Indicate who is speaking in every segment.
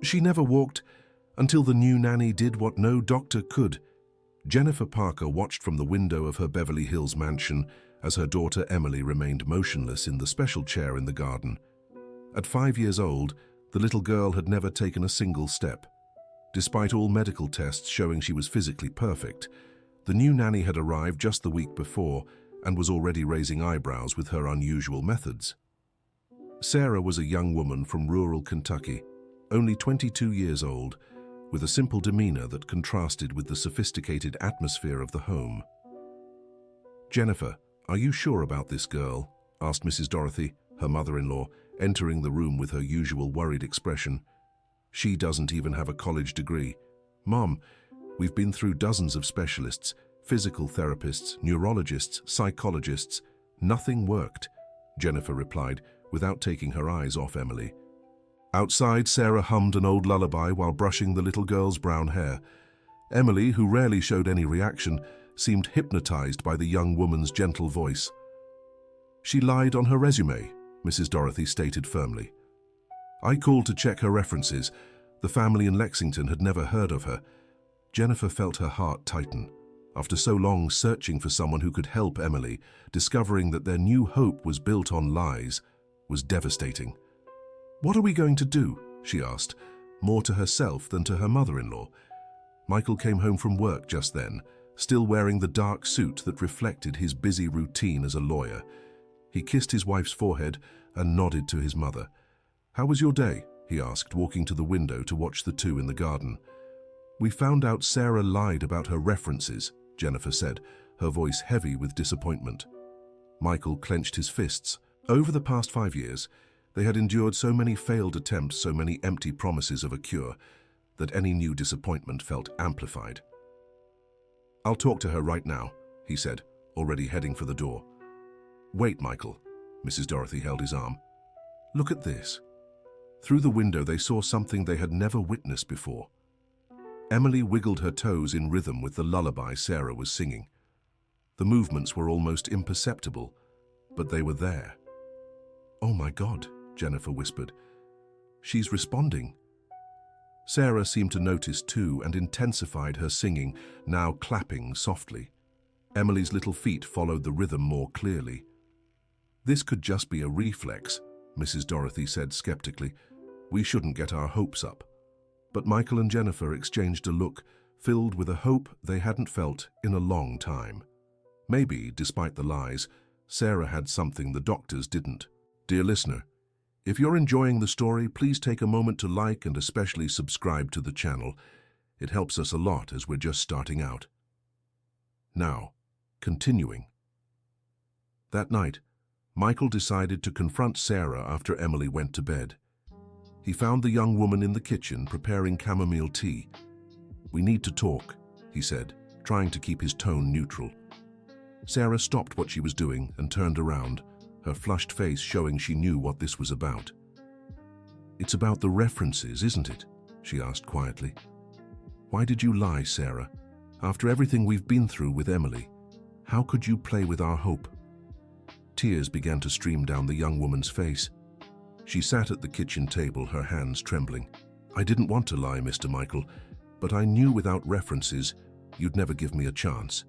Speaker 1: She never walked until the new nanny did what no doctor could. Jennifer Parker watched from the window of her Beverly Hills mansion as her daughter Emily remained motionless in the special chair in the garden. At 5 years old, the little girl had never taken a single step. Despite all medical tests showing she was physically perfect, the new nanny had arrived just the week before and was already raising eyebrows with her unusual methods. Sarah was a young woman from rural Kentucky, only 22 years old, with a simple demeanor that contrasted with the sophisticated atmosphere of the home. "Jennifer, are you sure about this girl?" asked Mrs. Dorothy, her mother-in-law, entering the room with her usual worried expression. "She doesn't even have a college degree. Mom, we've been through dozens of specialists, physical therapists, neurologists, psychologists. Nothing worked," Jennifer replied, without taking her eyes off Emily. Outside, Sarah hummed an old lullaby while brushing the little girl's brown hair. Emily, who rarely showed any reaction, seemed hypnotized by the young woman's gentle voice. "She lied on her resume," Mrs. Dorothy stated firmly. "I called to check her references. The family in Lexington had never heard of her." Jennifer felt her heart tighten. After so long searching for someone who could help Emily, discovering that their new hope was built on lies was devastating. "What are we going to do?" she asked, more to herself than to her mother-in-law. Michael came home from work just then, still wearing the dark suit that reflected his busy routine as a lawyer. He kissed his wife's forehead and nodded to his mother. "How was your day?" he asked, walking to the window to watch the two in the garden. "We found out Sarah lied about her references," Jennifer said, her voice heavy with disappointment. Michael clenched his fists. Over the past 5 years, they had endured so many failed attempts, so many empty promises of a cure, that any new disappointment felt amplified. "I'll talk to her right now," he said, already heading for the door. "Wait, Michael." Mrs. Dorothy held his arm. "Look at this." Through the window they saw something they had never witnessed before. Emily wiggled her toes in rhythm with the lullaby Sarah was singing. The movements were almost imperceptible, but they were there. "Oh my God," Jennifer whispered. "She's responding." Sarah seemed to notice too and intensified her singing, now clapping softly. Emily's little feet followed the rhythm more clearly. "This could just be a reflex," Mrs. Dorothy said skeptically. "We shouldn't get our hopes up." But Michael and Jennifer exchanged a look filled with a hope they hadn't felt in a long time. Maybe, despite the lies, Sarah had something the doctors didn't. Dear listener, if you're enjoying the story, please take a moment to like and especially subscribe to the channel. It helps us a lot as we're just starting out. Now, continuing. That night, Michael decided to confront Sarah after Emily went to bed. He found the young woman in the kitchen preparing chamomile tea. "We need to talk," he said, trying to keep his tone neutral. Sarah stopped what she was doing and turned around, her flushed face showing she knew what this was about. "It's about the references, isn't it?" she asked quietly. "Why did you lie, Sarah? After everything we've been through with Emily, how could you play with our hope?" Tears began to stream down the young woman's face. She sat at the kitchen table, her hands trembling. "I didn't want to lie, Mr. Michael, but I knew without references you'd never give me a chance."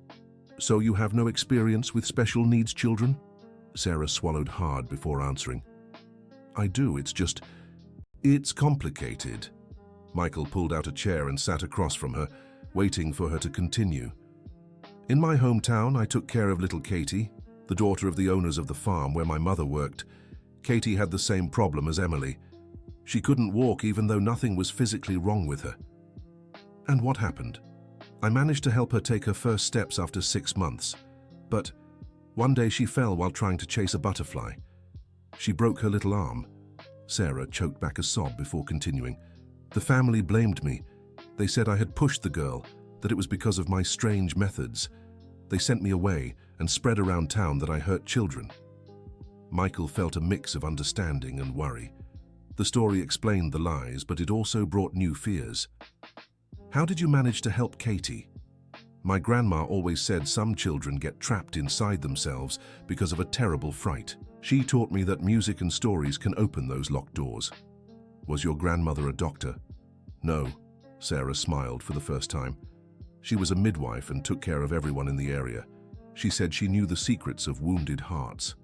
Speaker 1: "So you have no experience with special needs children?" Sarah swallowed hard before answering. "I do, it's complicated." Michael pulled out a chair and sat across from her, waiting for her to continue. "In my hometown, I took care of little Katie, the daughter of the owners of the farm where my mother worked. Katie had the same problem as Emily. She couldn't walk even though nothing was physically wrong with her. And what happened? I managed to help her take her first steps after 6 months. But one day she fell while trying to chase a butterfly. She broke her little arm." Sarah choked back a sob before continuing. "The family blamed me. They said I had pushed the girl, that it was because of my strange methods. They sent me away and spread around town that I hurt children." Michael felt a mix of understanding and worry. The story explained the lies, but it also brought new fears. "How did you manage to help Katie?" "My grandma always said some children get trapped inside themselves because of a terrible fright. She taught me that music and stories can open those locked doors." "Was your grandmother a doctor?" No, Sarah smiled for the first time. She was a midwife and took care of everyone in the area. She said she knew the secrets of wounded hearts.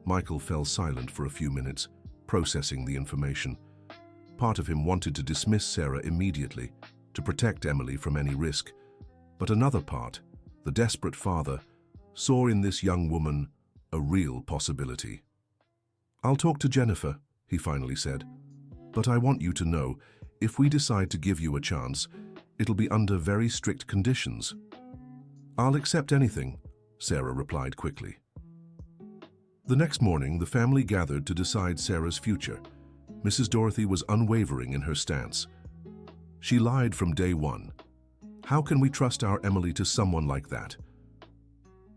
Speaker 1: Michael fell silent for a few minutes, processing the information. Part of him wanted to dismiss Sarah immediately, to protect Emily from any risk. But another part, the desperate father, saw in this young woman a real possibility. "I'll talk to Jennifer," he finally said. "But I want you to know, if we decide to give you a chance, it'll be under very strict conditions." "I'll accept anything," Sarah replied quickly. The next morning, the family gathered to decide Sarah's future. Mrs. Dorothy was unwavering in her stance. She lied from day one. How can we trust our Emily to someone like that?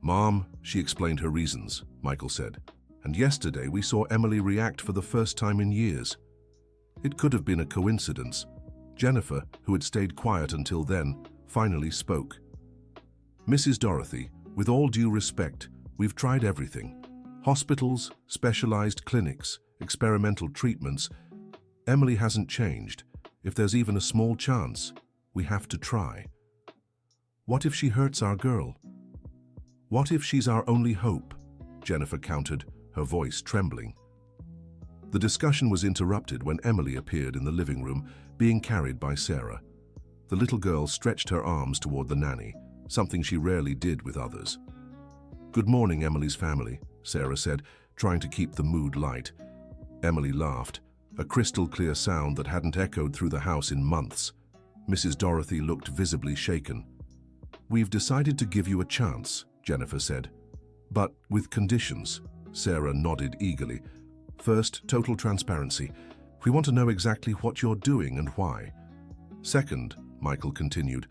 Speaker 1: "Mom," she explained her reasons, Michael said. "And yesterday we saw Emily react for the first time in years. It could have been a coincidence." Jennifer, who had stayed quiet until then, finally spoke. "Mrs. Dorothy, with all due respect, we've tried everything. Hospitals, specialized clinics, experimental treatments. Emily hasn't changed. If there's even a small chance, we have to try. What if she hurts our girl? What if she's our only hope?" Jennifer countered, her voice trembling. The discussion was interrupted when Emily appeared in the living room, being carried by Sarah. The little girl stretched her arms toward the nanny, something she rarely did with others. "Good morning, Emily's family," Sarah said, trying to keep the mood light. Emily laughed, a crystal-clear sound that hadn't echoed through the house in months. Mrs. Dorothy looked visibly shaken. "We've decided to give you a chance," Jennifer said. "But with conditions." Sarah nodded eagerly. "First, total transparency. We want to know exactly what you're doing and why. Second," Michael continued,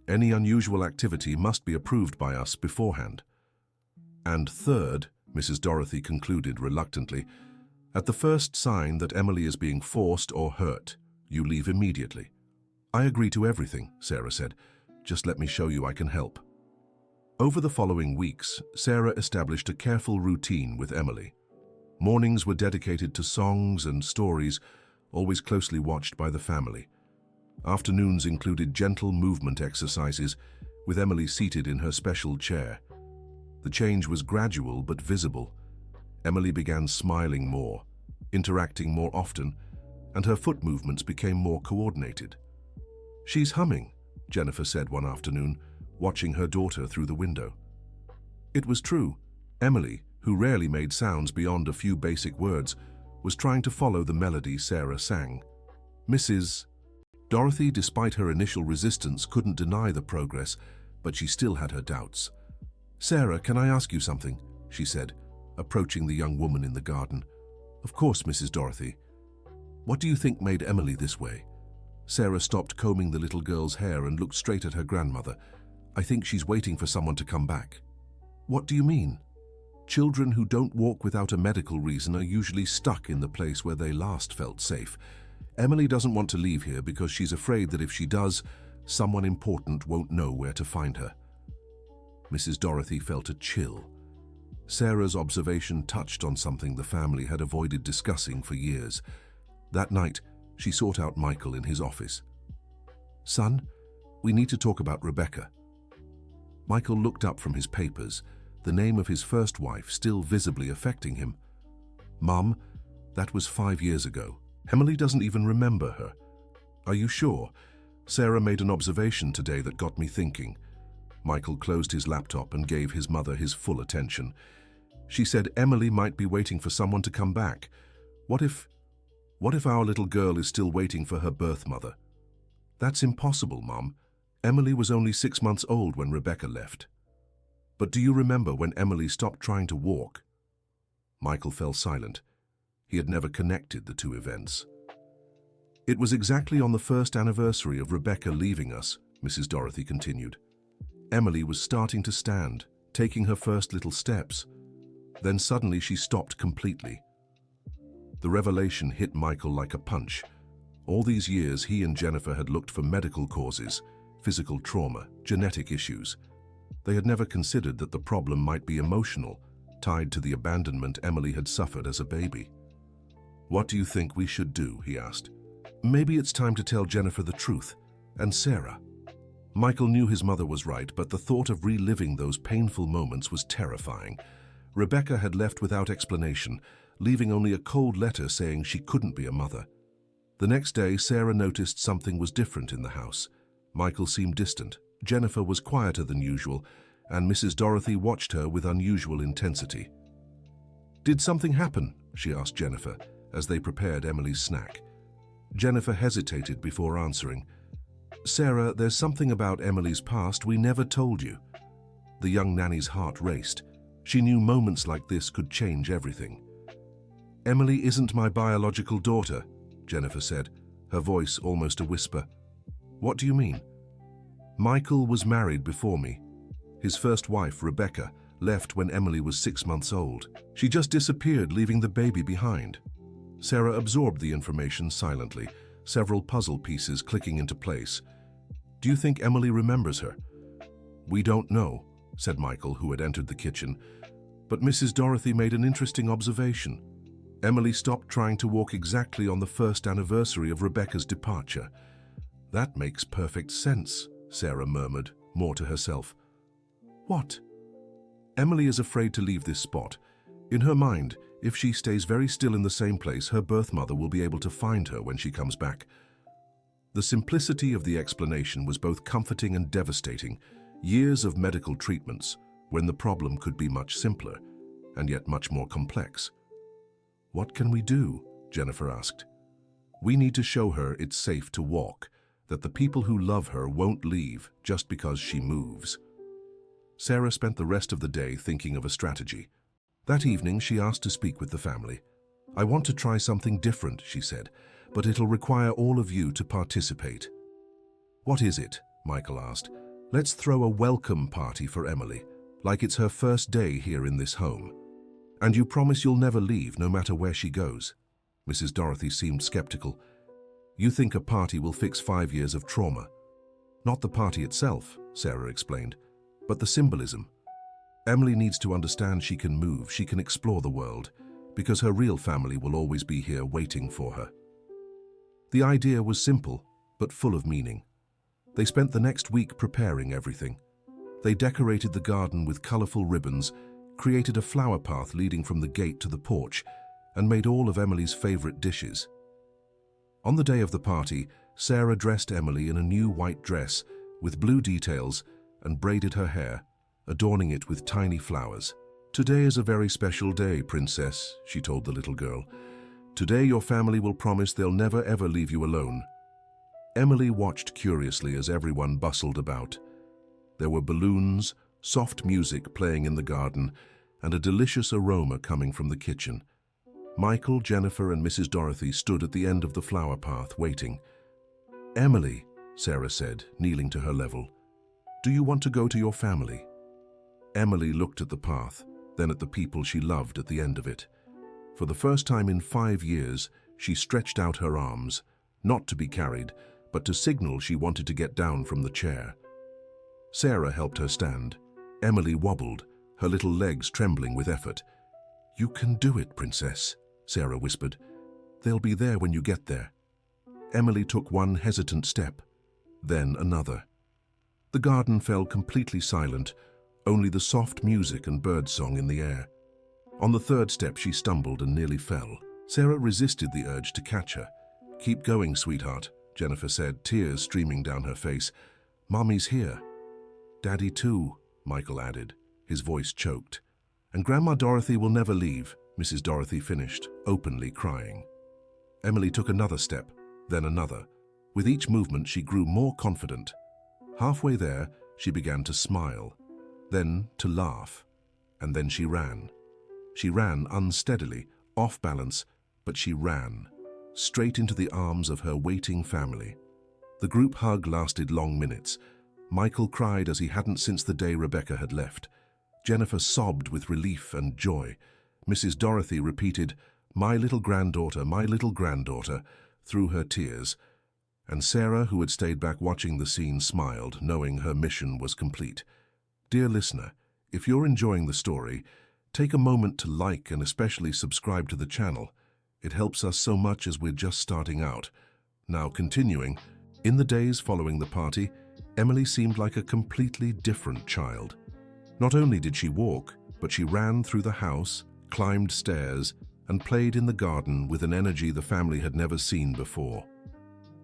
Speaker 1: "any unusual activity must be approved by us beforehand. And third," Mrs. Dorothy concluded reluctantly, "at the first sign that Emily is being forced or hurt, you leave immediately." "I agree to everything," Sarah said. "Just let me show you I can help." Over the following weeks, Sarah established a careful routine with Emily. Mornings were dedicated to songs and stories, always closely watched by the family. Afternoons included gentle movement exercises, with Emily seated in her special chair. The change was gradual but visible. Emily began smiling more, interacting more often, and her foot movements became more coordinated. "She's humming," Jennifer said one afternoon, watching her daughter through the window. It was true. Emily, who rarely made sounds beyond a few basic words, was trying to follow the melody Sarah sang. Mrs. Dorothy, despite her initial resistance, couldn't deny the progress, but she still had her doubts. "Sarah, can I ask you something?" she said, approaching the young woman in the garden. "Of course, Mrs. Dorothy. What do you think made Emily this way?" Sarah stopped combing the little girl's hair and looked straight at her grandmother. "I think she's waiting for someone to come back." "What do you mean?" "Children who don't walk without a medical reason are usually stuck in the place where they last felt safe. Emily doesn't want to leave here because she's afraid that if she does, someone important won't know where to find her." Mrs. Dorothy felt a chill. Sarah's observation touched on something the family had avoided discussing for years. That night, she sought out Michael in his office. "Son, we need to talk about Rebecca." Michael looked up from his papers, the name of his first wife still visibly affecting him. "Mum, that was 5 years ago. Emily doesn't even remember her." "Are you sure? Sarah made an observation today that got me thinking." Michael closed his laptop and gave his mother his full attention. "She said Emily might be waiting for someone to come back. What if our little girl is still waiting for her birth mother?" "That's impossible, Mom. Emily was only 6 months old when Rebecca left." "But do you remember when Emily stopped trying to walk?" Michael fell silent. He had never connected the two events. "It was exactly on the first anniversary of Rebecca leaving us," Mrs. Dorothy continued. "Emily was starting to stand, taking her first little steps. Then suddenly she stopped completely." The revelation hit Michael like a punch. All these years he and Jennifer had looked for medical causes, physical trauma, genetic issues. They had never considered that the problem might be emotional, tied to the abandonment Emily had suffered as a baby. "What do you think we should do?" he asked. Maybe it's time to tell Jennifer the truth, and Sarah. Michael knew his mother was right, but the thought of reliving those painful moments was terrifying. Rebecca had left without explanation, leaving only a cold letter saying she couldn't be a mother. The next day, Sarah noticed something was different in the house. Michael seemed distant, Jennifer was quieter than usual, and Mrs. Dorothy watched her with unusual intensity. "Did something happen?" she asked Jennifer, as they prepared Emily's snack. Jennifer hesitated before answering. "Sarah, there's something about Emily's past we never told you." The young nanny's heart raced. She knew moments like this could change everything. "Emily isn't my biological daughter," Jennifer said, her voice almost a whisper. "What do you mean?" "Michael was married before me. His first wife, Rebecca, left when Emily was 6 months old. She just disappeared, leaving the baby behind." Sarah absorbed the information silently, several puzzle pieces clicking into place. "Do you think Emily remembers her?" "We don't know," said Michael, who had entered the kitchen. But Mrs. Dorothy made an interesting observation. Emily stopped trying to walk exactly on the first anniversary of Rebecca's departure. "That makes perfect sense," Sarah murmured, more to herself. "What?" "Emily is afraid to leave this spot. In her mind, if she stays very still in the same place, her birth mother will be able to find her when she comes back." The simplicity of the explanation was both comforting and devastating. Years of medical treatments, when the problem could be much simpler, and yet much more complex. "What can we do?" Jennifer asked. "We need to show her it's safe to walk, that the people who love her won't leave just because she moves." Sarah spent the rest of the day thinking of a strategy. That evening, she asked to speak with the family. "I want to try something different," she said, "but it'll require all of you to participate." "What is it?" Michael asked. "Let's throw a welcome party for Emily, like it's her first day here in this home. And you promise you'll never leave, no matter where she goes?" Mrs. Dorothy seemed skeptical. "You think a party will fix 5 years of trauma?" "Not the party itself," Sarah explained, "but the symbolism. Emily needs to understand she can move, she can explore the world, because her real family will always be here waiting for her." The idea was simple, but full of meaning. They spent the next week preparing everything. They decorated the garden with colorful ribbons, created a flower path leading from the gate to the porch, and made all of Emily's favorite dishes. On the day of the party, Sarah dressed Emily in a new white dress with blue details and braided her hair, adorning it with tiny flowers. "Today is a very special day, Princess," she told the little girl. "Today your family will promise they'll never ever leave you alone." Emily watched curiously as everyone bustled about. There were balloons, soft music playing in the garden, and a delicious aroma coming from the kitchen. Michael, Jennifer, and Mrs. Dorothy stood at the end of the flower path, waiting. "Emily," Sarah said, kneeling to her level, "do you want to go to your family?" Emily looked at the path, then at the people she loved at the end of it. For the first time in 5 years, she stretched out her arms, not to be carried, but to signal she wanted to get down from the chair. Sarah helped her stand. Emily wobbled, her little legs trembling with effort. "You can do it, Princess," Sarah whispered. "They'll be there when you get there." Emily took one hesitant step, then another. The garden fell completely silent, only the soft music and birdsong in the air. On the third step, she stumbled and nearly fell. Sarah resisted the urge to catch her. "Keep going, sweetheart," Jennifer said, tears streaming down her face. "Mommy's here." "Daddy too," Michael added, his voice choked. "And Grandma Dorothy will never leave," Mrs. Dorothy finished, openly crying. Emily took another step, then another. With each movement, she grew more confident. Halfway there, she began to smile, then to laugh, and then she ran. She ran unsteadily, off balance, but she ran, straight into the arms of her waiting family. The group hug lasted long minutes. Michael cried as he hadn't since the day Rebecca had left. Jennifer sobbed with relief and joy. Mrs. Dorothy repeated, my little granddaughter," through her tears. And Sarah, who had stayed back watching the scene, smiled, knowing her mission was complete. Dear listener, if you're enjoying the story, take a moment to like and especially subscribe to the channel. It helps us so much as we're just starting out. Now continuing, in the days following the party, Emily seemed like a completely different child. Not only did she walk, but she ran through the house, climbed stairs, and played in the garden with an energy the family had never seen before.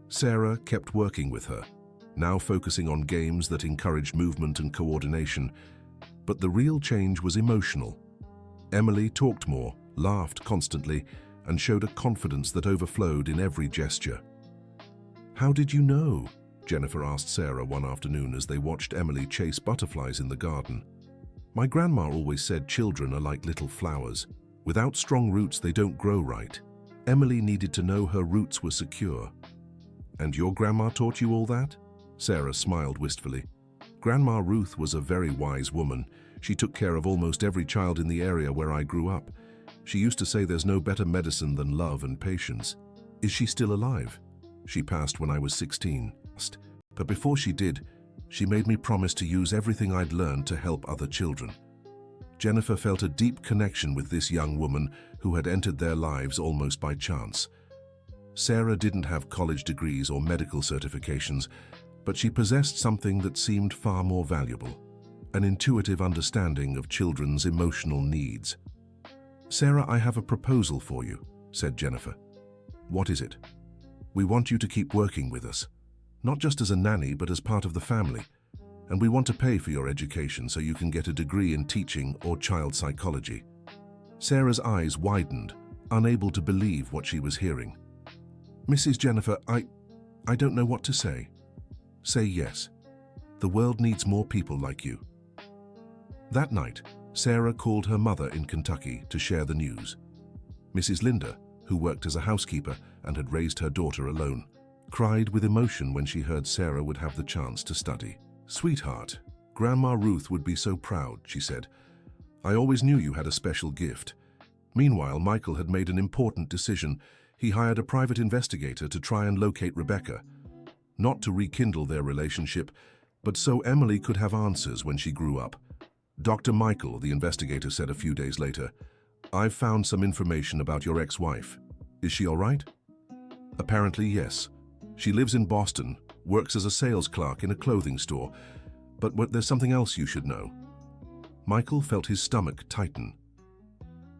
Speaker 1: Sarah kept working with her, now focusing on games that encouraged movement and coordination. But the real change was emotional. Emily talked more, laughed constantly, and showed a confidence that overflowed in every gesture. "How did you know?" Jennifer asked Sarah one afternoon as they watched Emily chase butterflies in the garden. "My grandma always said children are like little flowers. Without strong roots, they don't grow right." Emily needed to know her roots were secure. "And your grandma taught you all that?" Sarah smiled wistfully. "Grandma Ruth was a very wise woman. She took care of almost every child in the area where I grew up. She used to say there's no better medicine than love and patience." "Is she still alive?" "She passed when I was 16. But before she did, she made me promise to use everything I'd learned to help other children." Jennifer felt a deep connection with this young woman who had entered their lives almost by chance. Sarah didn't have college degrees or medical certifications, but she possessed something that seemed far more valuable: an intuitive understanding of children's emotional needs. "Sarah, I have a proposal for you," said Jennifer. "What is it?" "We want you to keep working with us, not just as a nanny, but as part of the family. And we want to pay for your education so you can get a degree in teaching or child psychology." Sarah's eyes widened, unable to believe what she was hearing. "Mrs. Jennifer, I don't know what to say." "Say yes. The world needs more people like you." That night, Sarah called her mother in Kentucky to share the news. Mrs. Linda, who worked as a housekeeper and had raised her daughter alone, cried with emotion when she heard Sarah would have the chance to study. "Sweetheart, Grandma Ruth would be so proud," she said. "I always knew you had a special gift." Meanwhile, Michael had made an important decision. He hired a private investigator to try and locate Rebecca, not to rekindle their relationship, but so Emily could have answers when she grew up. "Dr. Michael," the investigator said a few days later, "I've found some information about your ex-wife. Is she all right?" "Apparently, yes. She lives in Boston, works as a sales clerk in a clothing store, but there's something else you should know." Michael felt his stomach tighten.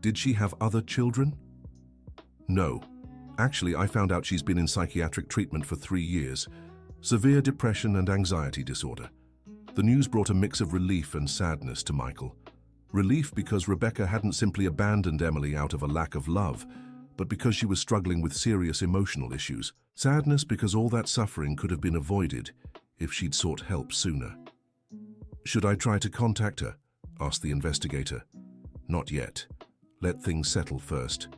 Speaker 1: "Did she have other children?" "No. Actually, I found out she's been in psychiatric treatment for 3 years. Severe depression and anxiety disorder." The news brought a mix of relief and sadness to Michael. Relief because Rebecca hadn't simply abandoned Emily out of a lack of love, but because she was struggling with serious emotional issues. Sadness because all that suffering could have been avoided if she'd sought help sooner. "Should I try to contact her?" asked the investigator. "Not yet. Let things settle first."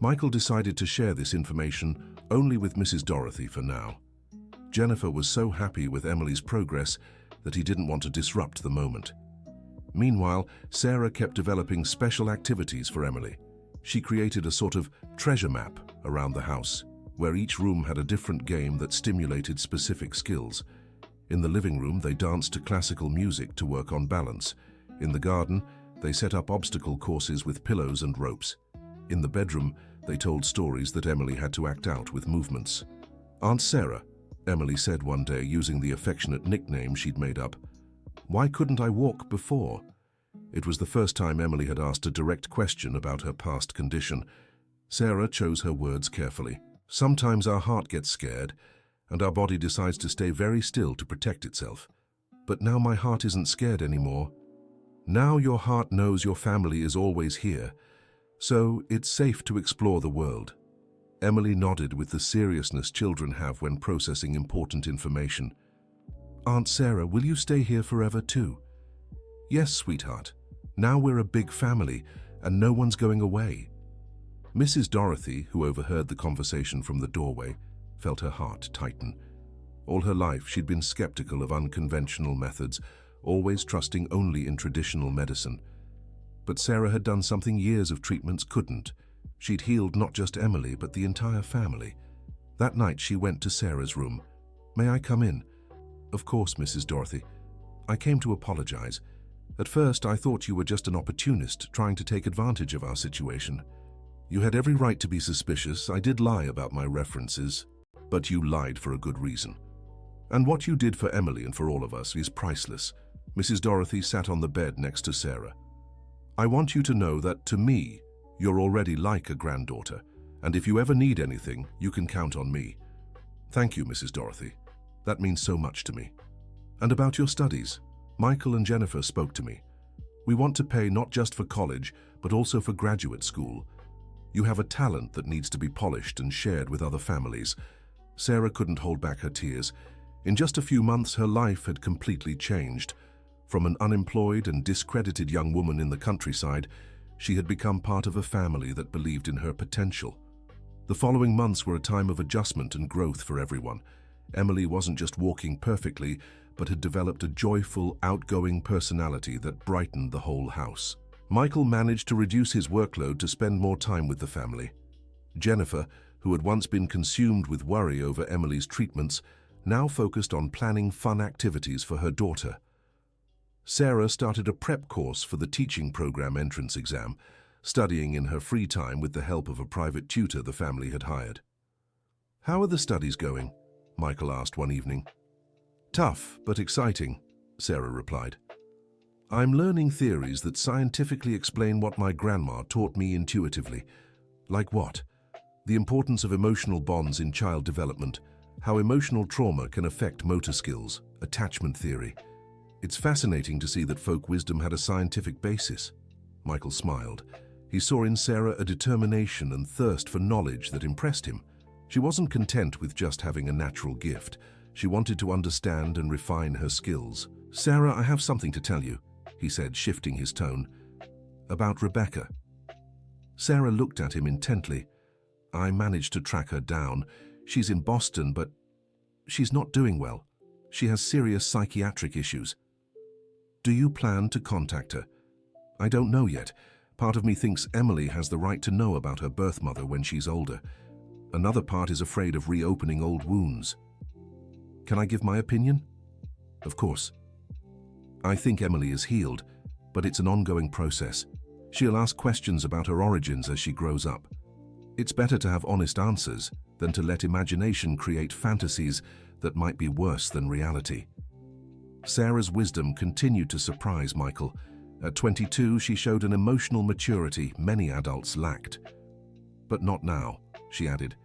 Speaker 1: Michael decided to share this information only with Mrs. Dorothy for now. Jennifer was so happy with Emily's progress that he didn't want to disrupt the moment. Meanwhile, Sarah kept developing special activities for Emily. She created a sort of treasure map around the house, where each room had a different game that stimulated specific skills. In the living room, they danced to classical music to work on balance. In the garden, they set up obstacle courses with pillows and ropes. In the bedroom, they told stories that Emily had to act out with movements. "Aunt Sarah," Emily said one day using the affectionate nickname she'd made up, "why couldn't I walk before?" It was the first time Emily had asked a direct question about her past condition. Sarah chose her words carefully. "Sometimes our heart gets scared, and our body decides to stay very still to protect itself. But now my heart isn't scared anymore. Now your heart knows your family is always here, so it's safe to explore the world." Emily nodded with the seriousness children have when processing important information. "Aunt Sarah, will you stay here forever too?" "Yes, sweetheart. Now we're a big family, and no one's going away." Mrs. Dorothy, who overheard the conversation from the doorway, felt her heart tighten. All her life she'd been skeptical of unconventional methods, always trusting only in traditional medicine. But Sarah had done something years of treatments couldn't. She'd healed not just Emily, but the entire family. That night she went to Sarah's room. "May I come in?" "Of course, Mrs. Dorothy. I came to apologize. At first I thought you were just an opportunist trying to take advantage of our situation. You had every right to be suspicious. I did lie about my references. but you lied for a good reason. And what you did for Emily and for all of us is priceless. Mrs. Dorothy sat on the bed next to Sarah. I want you to know that, to me, you're already like a granddaughter, and if you ever need anything, you can count on me. Thank you, Mrs. Dorothy. That means so much to me. And about your studies, Michael and Jennifer spoke to me. We want to pay not just for college, but also for graduate school. You have a talent that needs to be polished and shared with other families. Sarah couldn't hold back her tears. In just a few months, her life had completely changed. From an unemployed and discredited young woman in the countryside, she had become part of a family that believed in her potential. The following months were a time of adjustment and growth for everyone. Emily wasn't just walking perfectly, but had developed a joyful, outgoing personality that brightened the whole house. Michael managed to reduce his workload to spend more time with the family. Jennifer, who had once been consumed with worry over Emily's treatments, now focused on planning fun activities for her daughter. Sarah started a prep course for the teaching program entrance exam, studying in her free time with the help of a private tutor the family had hired. "How are the studies going?" Michael asked one evening. "Tough, but exciting," Sarah replied. "I'm learning theories that scientifically explain what my grandma taught me intuitively." "Like what?" "The importance of emotional bonds in child development, how emotional trauma can affect motor skills, attachment theory. It's fascinating to see that folk wisdom had a scientific basis." Michael smiled. He saw in Sarah a determination and thirst for knowledge that impressed him. She wasn't content with just having a natural gift. She wanted to understand and refine her skills. "Sarah, I have something to tell you," he said, shifting his tone. "About Rebecca." Sarah looked at him intently. "I managed to track her down. She's in Boston, but she's not doing well. She has serious psychiatric issues." "Do you plan to contact her?" "I don't know yet. Part of me thinks Emily has the right to know about her birth mother when she's older. Another part is afraid of reopening old wounds." "Can I give my opinion?" "Of course." "I think Emily is healed, but it's an ongoing process. She'll ask questions about her origins as she grows up. It's better to have honest answers than to let imagination create fantasies that might be worse than reality." Sarah's wisdom continued to surprise Michael. At 22, she showed an emotional maturity many adults lacked. "But not now," she added.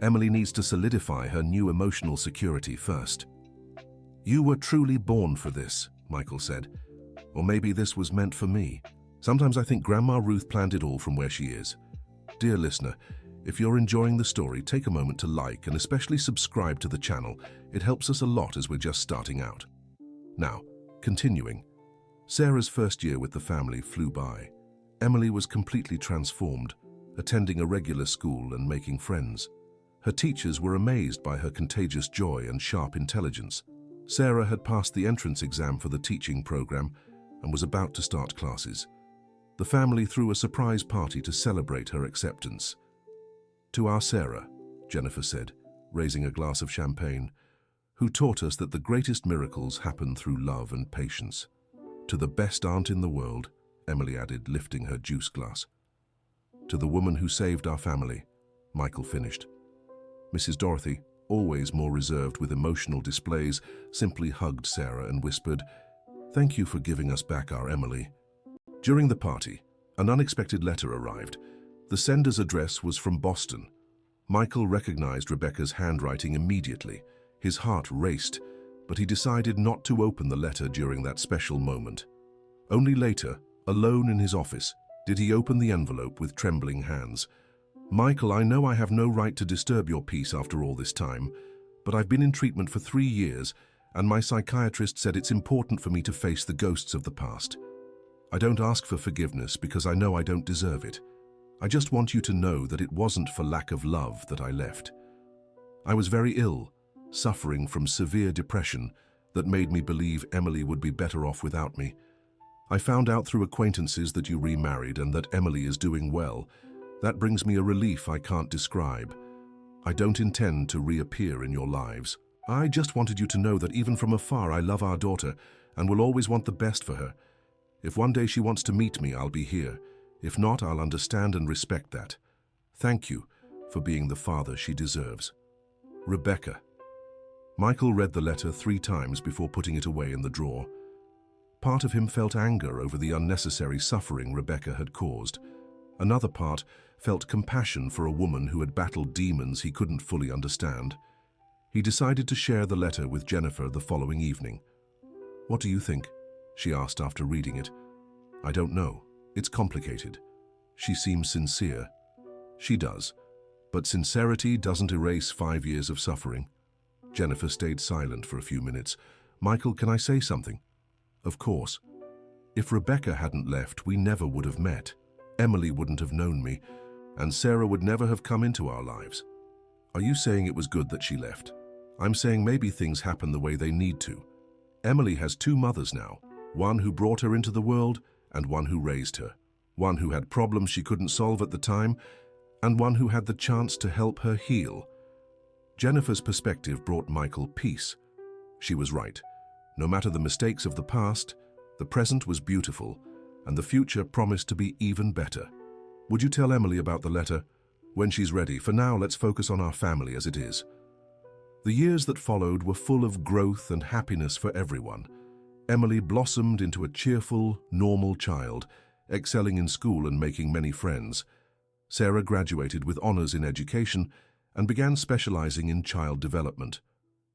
Speaker 1: "Emily needs to solidify her new emotional security first." "You were truly born for this," Michael said. "Or maybe this was meant for me. Sometimes I think Grandma Ruth planned it all from where she is." Dear listener, if you're enjoying the story, take a moment to like and especially subscribe to the channel. It helps us a lot as we're just starting out. Now, continuing. Sarah's first year with the family flew by. Emily was completely transformed, attending a regular school and making friends. Her teachers were amazed by her contagious joy and sharp intelligence. Sarah had passed the entrance exam for the teaching program and was about to start classes. The family threw a surprise party to celebrate her acceptance. "To our Sarah," Jennifer said, raising a glass of champagne, "who taught us that the greatest miracles happen through love and patience." "To the best aunt in the world," Emily added, lifting her juice glass. "To the woman who saved our family," Michael finished. Mrs. Dorothy, always more reserved with emotional displays, simply hugged Sarah and whispered, "Thank you for giving us back our Emily." During the party, an unexpected letter arrived. The sender's address was from Boston. Michael recognized Rebecca's handwriting immediately. His heart raced, but he decided not to open the letter during that special moment. Only later, alone in his office, did he open the envelope with trembling hands. "Michael, I know I have no right to disturb your peace after all this time, but I've been in treatment for 3 years, and my psychiatrist said it's important for me to face the ghosts of the past. I don't ask for forgiveness because I know I don't deserve it. I just want you to know that it wasn't for lack of love that I left. I was very ill, suffering from severe depression that made me believe Emily would be better off without me. I found out through acquaintances that you remarried and that Emily is doing well. That brings me a relief I can't describe. I don't intend to reappear in your lives. I just wanted you to know that even from afar I love our daughter and will always want the best for her. If one day she wants to meet me, I'll be here. If not, I'll understand and respect that. Thank you for being the father she deserves." Rebecca. Michael read the letter 3 times before putting it away in the drawer. Part of him felt anger over the unnecessary suffering Rebecca had caused. Another part felt compassion for a woman who had battled demons he couldn't fully understand. He decided to share the letter with Jennifer the following evening. "What do you think?" she asked after reading it. "I don't know. It's complicated. She seems sincere." "She does. But sincerity doesn't erase 5 years of suffering." Jennifer stayed silent for a few minutes. "Michael, can I say something?" "Of course. If Rebecca hadn't left, we never would have met. Emily wouldn't have known me, and Sarah would never have come into our lives." "Are you saying it was good that she left?" "I'm saying maybe things happen the way they need to. Emily has 2 mothers now, one who brought her into the world and one who raised her. One who had problems she couldn't solve at the time, and one who had the chance to help her heal." Jennifer's perspective brought Michael peace. She was right. No matter the mistakes of the past, the present was beautiful, and the future promised to be even better. "Would you tell Emily about the letter?" "When she's ready. For now, let's focus on our family as it is." The years that followed were full of growth and happiness for everyone. Emily blossomed into a cheerful, normal child, excelling in school and making many friends. Sarah graduated with honors in education and began specializing in child development.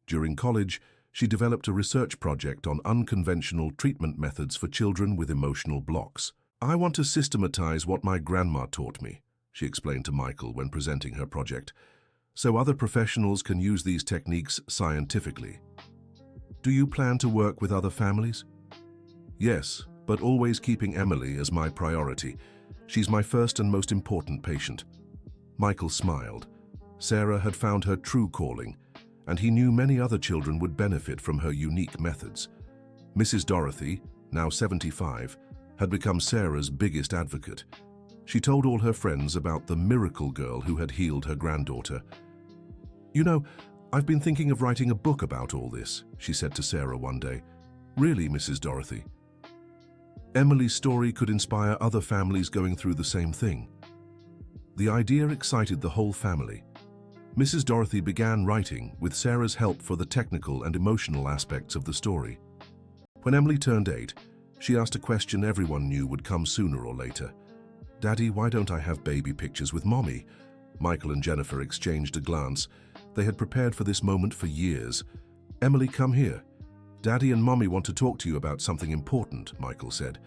Speaker 1: During college, she developed a research project on unconventional treatment methods for children with emotional blocks. "I want to systematize what my grandma taught me," she explained to Michael when presenting her project, "so other professionals can use these techniques scientifically." "Do you plan to work with other families?" "Yes, but always keeping Emily as my priority. She's my first and most important patient." Michael smiled. Sarah had found her true calling, and he knew many other children would benefit from her unique methods. Mrs. Dorothy, now 75, had become Sarah's biggest advocate. She told all her friends about the miracle girl who had healed her granddaughter. "You know, I've been thinking of writing a book about all this," she said to Sarah one day. "Really, Mrs. Dorothy?" Emily's story could inspire other families going through the same thing. The idea excited the whole family. Mrs. Dorothy began writing with Sarah's help for the technical and emotional aspects of the story. When Emily turned 8, she asked a question everyone knew would come sooner or later. "Daddy, why don't I have baby pictures with Mommy?" Michael and Jennifer exchanged a glance. They had prepared for this moment for years. "Emily, come here. Daddy and Mommy want to talk to you about something important," Michael said.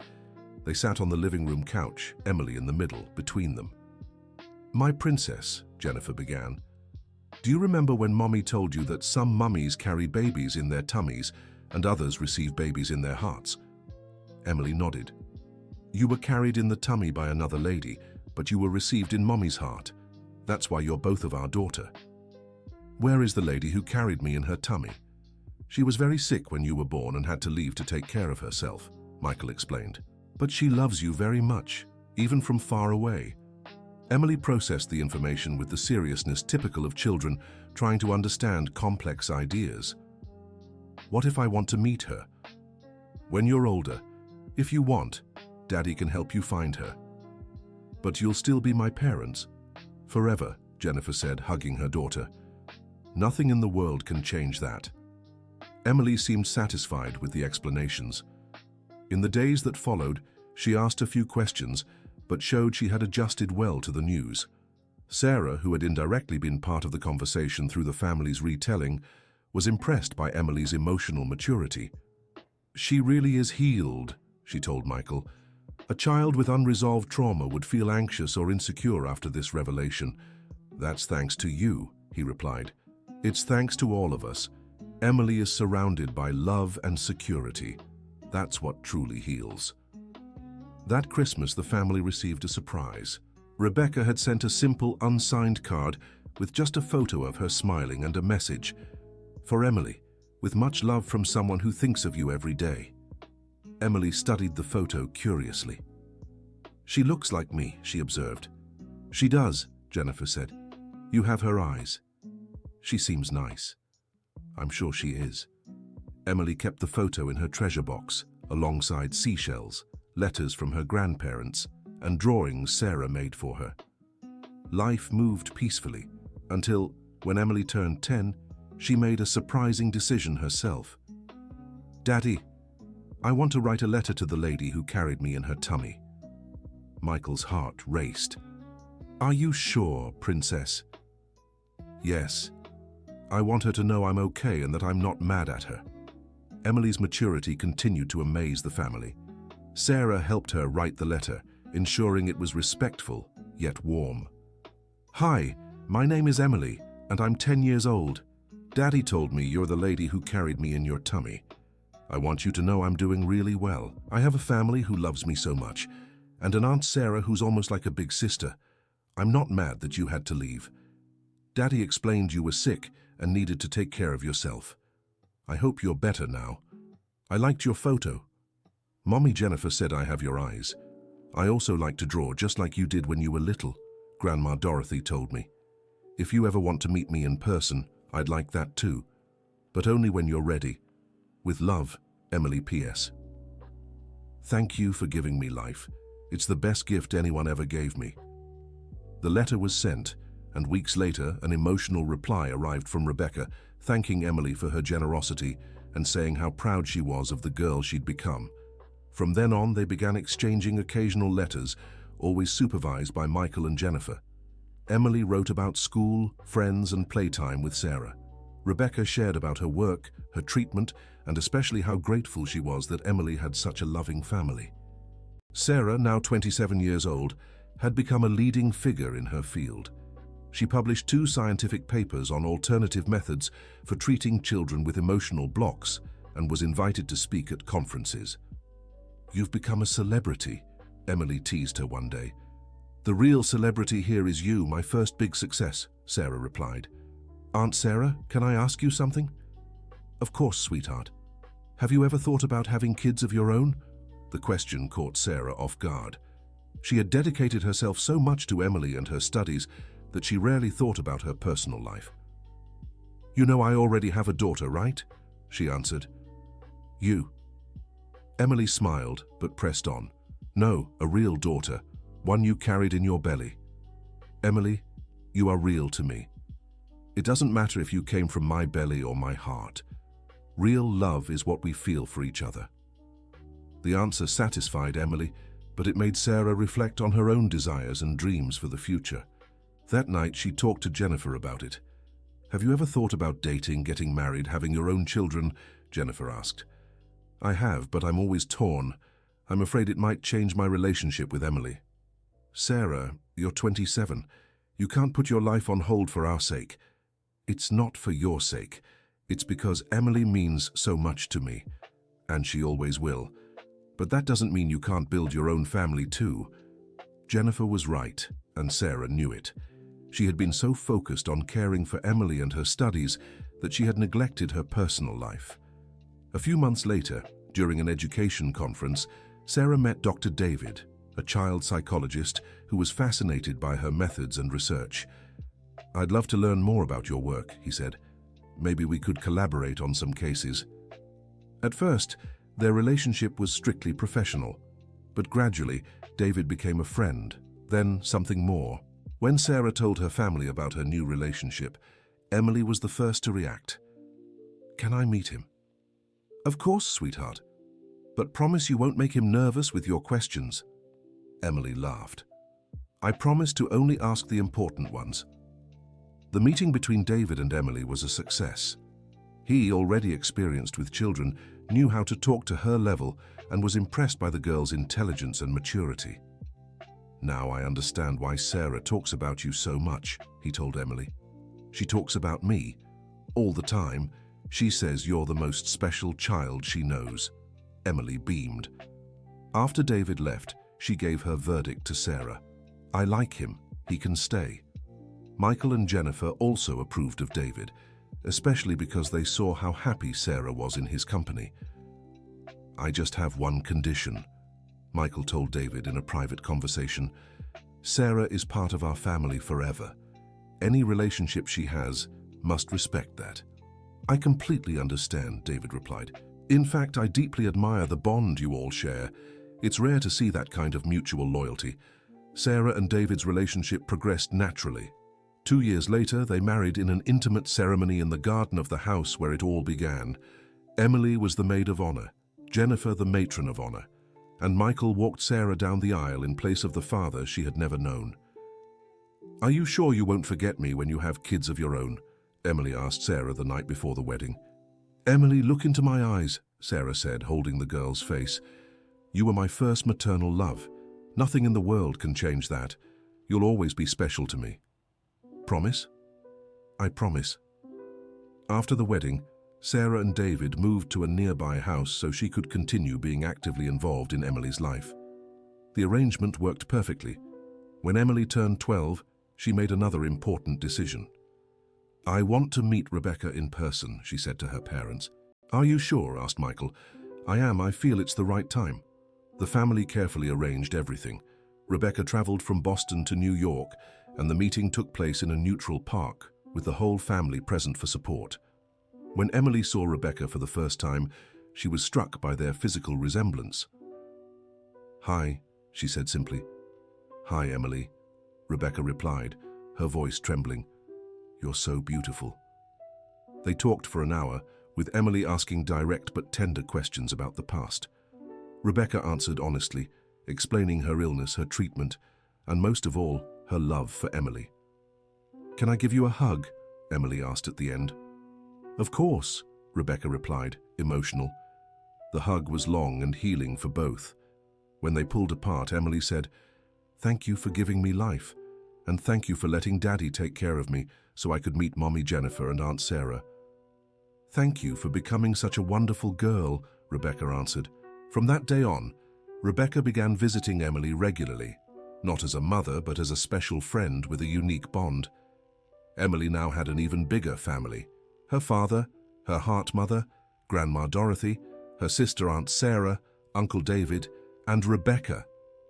Speaker 1: They sat on the living room couch, Emily in the middle, between them. "My princess," Jennifer began, "do you remember when Mommy told you that some mummies carry babies in their tummies and others receive babies in their hearts?" Emily nodded. "You were carried in the tummy by another lady, but you were received in Mommy's heart. That's why you're both of our daughter." "Where is the lady who carried me in her tummy?" "She was very sick when you were born and had to leave to take care of herself," Michael explained. "But she loves you very much, even from far away." Emily processed the information with the seriousness typical of children trying to understand complex ideas. "What if I want to meet her?" "When you're older, if you want, Daddy can help you find her." "But you'll still be my parents?" "Forever," Jennifer said, hugging her daughter. "Nothing in the world can change that." Emily seemed satisfied with the explanations. In the days that followed, she asked a few questions, but showed she had adjusted well to the news. Sarah, who had indirectly been part of the conversation through the family's retelling, was impressed by Emily's emotional maturity. "She really is healed," she told Michael. "A child with unresolved trauma would feel anxious or insecure after this revelation." "That's thanks to you," he replied. "It's thanks to all of us. Emily is surrounded by love and security. That's what truly heals." That Christmas, the family received a surprise. Rebecca had sent a simple, unsigned card with just a photo of her smiling and a message. "For Emily, with much love from someone who thinks of you every day." Emily studied the photo curiously. "She looks like me," she observed. "She does," Jennifer said. "You have her eyes. She seems nice." "I'm sure she is." Emily kept the photo in her treasure box, alongside seashells, letters from her grandparents, and drawings Sarah made for her. Life moved peacefully until When Emily turned 10, she made a surprising decision herself. "Daddy, I want to write a letter to the lady who carried me in her tummy." Michael's heart raced. "Are you sure, Princess?" "Yes. I want her to know I'm okay and that I'm not mad at her." Emily's maturity continued to amaze the family. Sarah helped her write the letter, ensuring it was respectful yet warm. "Hi, my name is Emily, and I'm 10 years old. Daddy told me you're the lady who carried me in your tummy. I want you to know I'm doing really well. I have a family who loves me so much, and an Aunt Sarah who's almost like a big sister. I'm not mad that you had to leave. Daddy explained you were sick and needed to take care of yourself. I hope you're better now. I liked your photo. Mommy Jennifer said I have your eyes. I also like to draw just like you did when you were little, Grandma Dorothy told me. If you ever want to meet me in person, I'd like that too, but only when you're ready. With love, Emily P.S. Thank you for giving me life. It's the best gift anyone ever gave me." The letter was sent, and weeks later, an emotional reply arrived from Rebecca, thanking Emily for her generosity and saying how proud she was of the girl she'd become. From then on, they began exchanging occasional letters, always supervised by Michael and Jennifer. Emily wrote about school, friends, and playtime with Sarah. Rebecca shared about her work, her treatment, and especially how grateful she was that Emily had such a loving family. Sarah, now 27 years old, had become a leading figure in her field. She published 2 scientific papers on alternative methods for treating children with emotional blocks and was invited to speak at conferences. "You've become a celebrity," Emily teased her one day. "The real celebrity here is you, my first big success," Sarah replied. "Aunt Sarah, can I ask you something?" "Of course, sweetheart. Have you ever thought about having kids of your own?" The question caught Sarah off guard. She had dedicated herself so much to Emily and her studies that she rarely thought about her personal life. "You know I already have a daughter, right?" she answered. "You." Emily smiled, but pressed on. "No, a real daughter, one you carried in your belly. Emily, you are real to me. It doesn't matter if you came from my belly or my heart. Real love is what we feel for each other." The answer satisfied Emily, but it made Sarah reflect on her own desires and dreams for the future. That night, she talked to Jennifer about it. "Have you ever thought about dating, getting married, having your own children?" Jennifer asked. "I have, but I'm always torn. I'm afraid it might change my relationship with Emily." "Sarah, you're 27. You can't put your life on hold for our sake." "It's not for your sake. It's because Emily means so much to me, and she always will. But that doesn't mean you can't build your own family too." Jennifer was right, and Sarah knew it. She had been so focused on caring for Emily and her studies that she had neglected her personal life. A few months later, during an education conference, Sarah met Dr. David, a child psychologist who was fascinated by her methods and research. "I'd love to learn more about your work," he said. "Maybe we could collaborate on some cases." At first, their relationship was strictly professional, but gradually, David became a friend, then something more. When Sarah told her family about her new relationship, Emily was the first to react. "Can I meet him?" "Of course, sweetheart. But promise you won't make him nervous with your questions." Emily laughed. "I promise to only ask the important ones." The meeting between David and Emily was a success. He, already experienced with children, knew how to talk to her level and was impressed by the girl's intelligence and maturity. "Now I understand why Sarah talks about you so much," he told Emily. "She talks about me all the time. She says you're the most special child she knows." Emily beamed. After David left, she gave her verdict to Sarah. "I like him. He can stay." Michael and Jennifer also approved of David, especially because they saw how happy Sarah was in his company. "I just have one condition," Michael told David in a private conversation. "Sarah is part of our family forever. Any relationship she has must respect that." "I completely understand," David replied. "In fact, I deeply admire the bond you all share. It's rare to see that kind of mutual loyalty." Sarah and David's relationship progressed naturally. 2 years later, they married in an intimate ceremony in the garden of the house where it all began. Emily was the maid of honor, Jennifer the matron of honor, and Michael walked Sarah down the aisle in place of the father she had never known. "Are you sure you won't forget me when you have kids of your own?" Emily asked Sarah the night before the wedding. "Emily, look into my eyes," Sarah said, holding the girl's face. "You were my first maternal love. Nothing in the world can change that. You'll always be special to me." "Promise?" "I promise." After the wedding, Sarah and David moved to a nearby house so she could continue being actively involved in Emily's life. The arrangement worked perfectly. When Emily turned 12, she made another important decision. "I want to meet Rebecca in person," she said to her parents. "Are you sure?" asked Michael. "I am. I feel it's the right time." The family carefully arranged everything. Rebecca traveled from Boston to New York, and the meeting took place in a neutral park, with the whole family present for support. When Emily saw Rebecca for the first time, she was struck by their physical resemblance. "Hi," she said simply. "Hi, Emily," Rebecca replied, her voice trembling. "You're so beautiful." They talked for an hour, with Emily asking direct but tender questions about the past. Rebecca answered honestly, explaining her illness, her treatment, and most of all, her love for Emily. "Can I give you a hug?" Emily asked at the end. "Of course," Rebecca replied, emotional. The hug was long and healing for both. When they pulled apart, Emily said, "Thank you for giving me life, and thank you for letting Daddy take care of me so I could meet Mommy Jennifer and Aunt Sarah." "Thank you for becoming such a wonderful girl," Rebecca answered. From that day on, Rebecca began visiting Emily regularly, not as a mother but as a special friend with a unique bond. Emily now had an even bigger family. Her father, her heart mother, Grandma Dorothy, her sister Aunt Sarah, Uncle David, and Rebecca,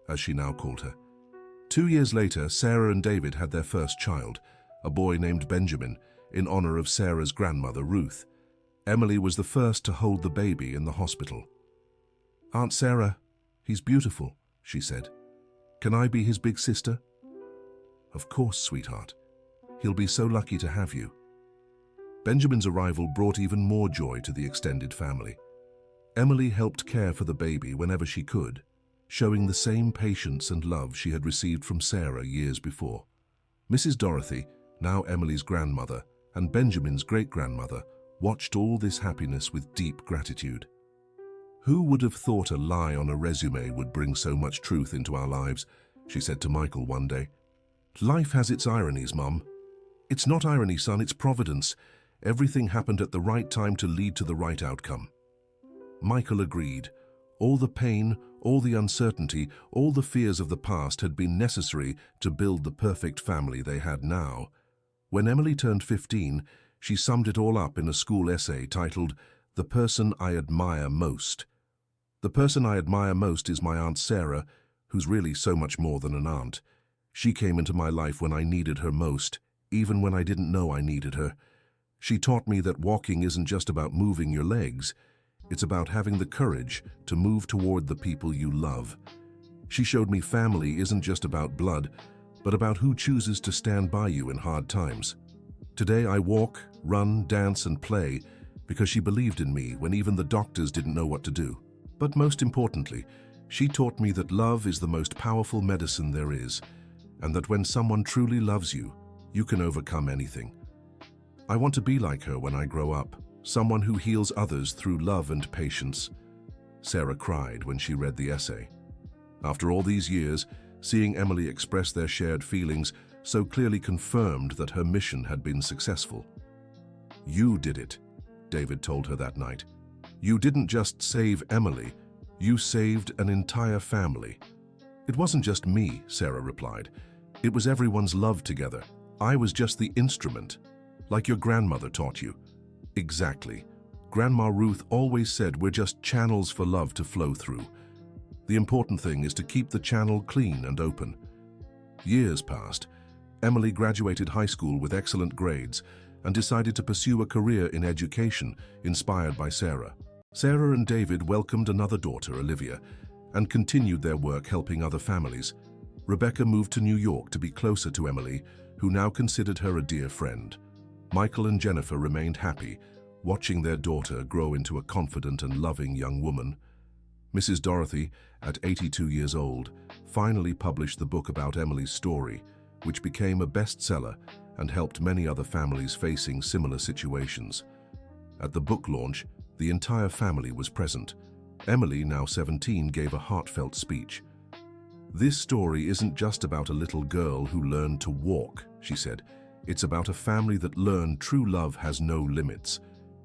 Speaker 1: as she now called her. 2 years later, Sarah and David had their first child, a boy named Benjamin, in honor of Sarah's grandmother, Ruth. Emily was the first to hold the baby in the hospital. "Aunt Sarah, he's beautiful," she said. "Can I be his big sister?" "Of course, sweetheart. He'll be so lucky to have you." Benjamin's arrival brought even more joy to the extended family. Emily helped care for the baby whenever she could, showing the same patience and love she had received from Sarah years before. Mrs. Dorothy, now Emily's grandmother, and Benjamin's great-grandmother, watched all this happiness with deep gratitude. "Who would have thought a lie on a resume would bring so much truth into our lives?" she said to Michael one day. "Life has its ironies, Mum." "It's not irony, son, it's providence. Everything happened at the right time to lead to the right outcome." Michael agreed. All the pain, all the uncertainty, all the fears of the past had been necessary to build the perfect family they had now. When Emily turned 15, she summed it all up in a school essay titled, "The Person I Admire Most." The person I admire most is my Aunt Sarah, who's really so much more than an aunt. She came into my life when I needed her most, even when I didn't know I needed her. She taught me that walking isn't just about moving your legs. It's about having the courage to move toward the people you love. She showed me family isn't just about blood, but about who chooses to stand by you in hard times. Today I walk, run, dance, and play because she believed in me when even the doctors didn't know what to do. But most importantly, she taught me that love is the most powerful medicine there is, and that when someone truly loves you, you can overcome anything. I want to be like her when I grow up, someone who heals others through love and patience. Sarah cried when she read the essay. After all these years, seeing Emily express their shared feelings so clearly confirmed that her mission had been successful. "You did it," David told her that night. "You didn't just save Emily, you saved an entire family." "It wasn't just me," Sarah replied. "It was everyone's love together. I was just the instrument, like your grandmother taught you." "Exactly. Grandma Ruth always said we're just channels for love to flow through. The important thing is to keep the channel clean and open." Years passed. Emily graduated high school with excellent grades and decided to pursue a career in education inspired by Sarah. Sarah and David welcomed another daughter, Olivia, and continued their work helping other families. Rebecca moved to New York to be closer to Emily, who now considered her a dear friend. Michael and Jennifer remained happy, watching their daughter grow into a confident and loving young woman. Mrs. Dorothy, at 82 years old, finally published the book about Emily's story, which became a bestseller and helped many other families facing similar situations. At the book launch, the entire family was present. Emily, now 17, gave a heartfelt speech. "This story isn't just about a little girl who learned to walk," she said. "It's about a family that learned true love has no limits.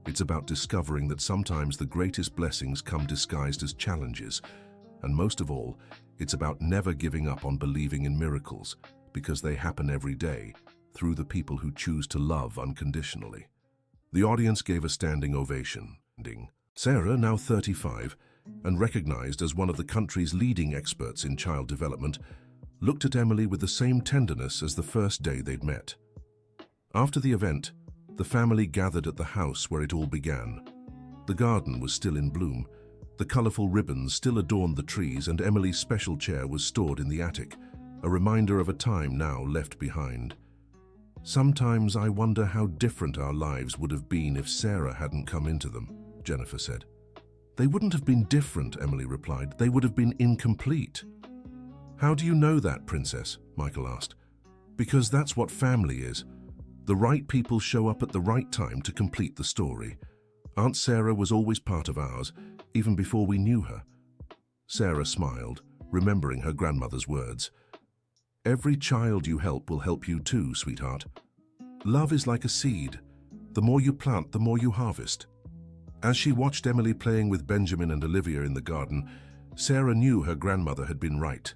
Speaker 1: It's about discovering that sometimes the greatest blessings come disguised as challenges. And most of all, it's about never giving up on believing in miracles, because they happen every day, through the people who choose to love unconditionally." The audience gave a standing ovation. Sarah, now 35, and recognized as one of the country's leading experts in child development, looked at Emily with the same tenderness as the first day they'd met. After the event, the family gathered at the house where it all began. The garden was still in bloom, the colorful ribbons still adorned the trees, and Emily's special chair was stored in the attic, a reminder of a time now left behind. "Sometimes I wonder how different our lives would have been if Sarah hadn't come into them," Jennifer said. "They wouldn't have been different," Emily replied. "They would have been incomplete." "How do you know that, Princess?" Michael asked. "Because that's what family is. The right people show up at the right time to complete the story. Aunt Sarah was always part of ours, even before we knew her." Sarah smiled, remembering her grandmother's words. "Every child you help will help you too, sweetheart. Love is like a seed. The more you plant, the more you harvest." As she watched Emily playing with Benjamin and Olivia in the garden, Sarah knew her grandmother had been right.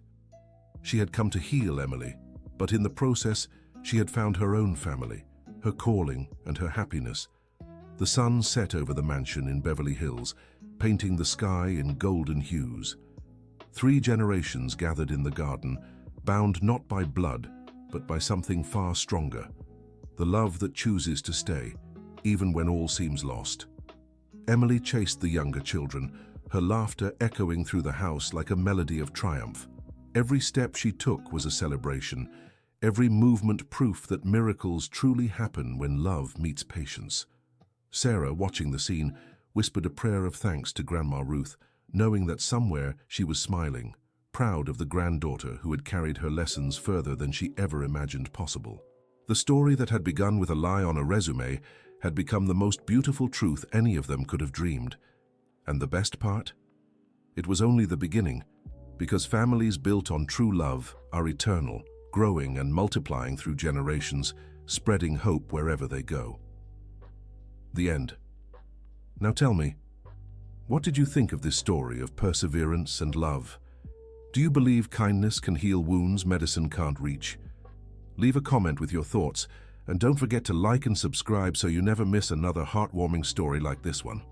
Speaker 1: She had come to heal Emily, but in the process, she had found her own family, her calling, and her happiness. The sun set over the mansion in Beverly Hills, painting the sky in golden hues. 3 generations gathered in the garden, bound not by blood, but by something far stronger, the love that chooses to stay, even when all seems lost. Emily chased the younger children, her laughter echoing through the house like a melody of triumph. Every step she took was a celebration, every movement proof that miracles truly happen when love meets patience. Sarah, watching the scene, whispered a prayer of thanks to Grandma Ruth, knowing that somewhere she was smiling, proud of the granddaughter who had carried her lessons further than she ever imagined possible. The story that had begun with a lie on a resume had become the most beautiful truth any of them could have dreamed. And the best part? It was only the beginning, because families built on true love are eternal, growing and multiplying through generations, spreading hope wherever they go. The end. Now tell me, what did you think of this story of perseverance and love? Do you believe kindness can heal wounds medicine can't reach? Leave a comment with your thoughts, and don't forget to like and subscribe so you never miss another heartwarming story like this one.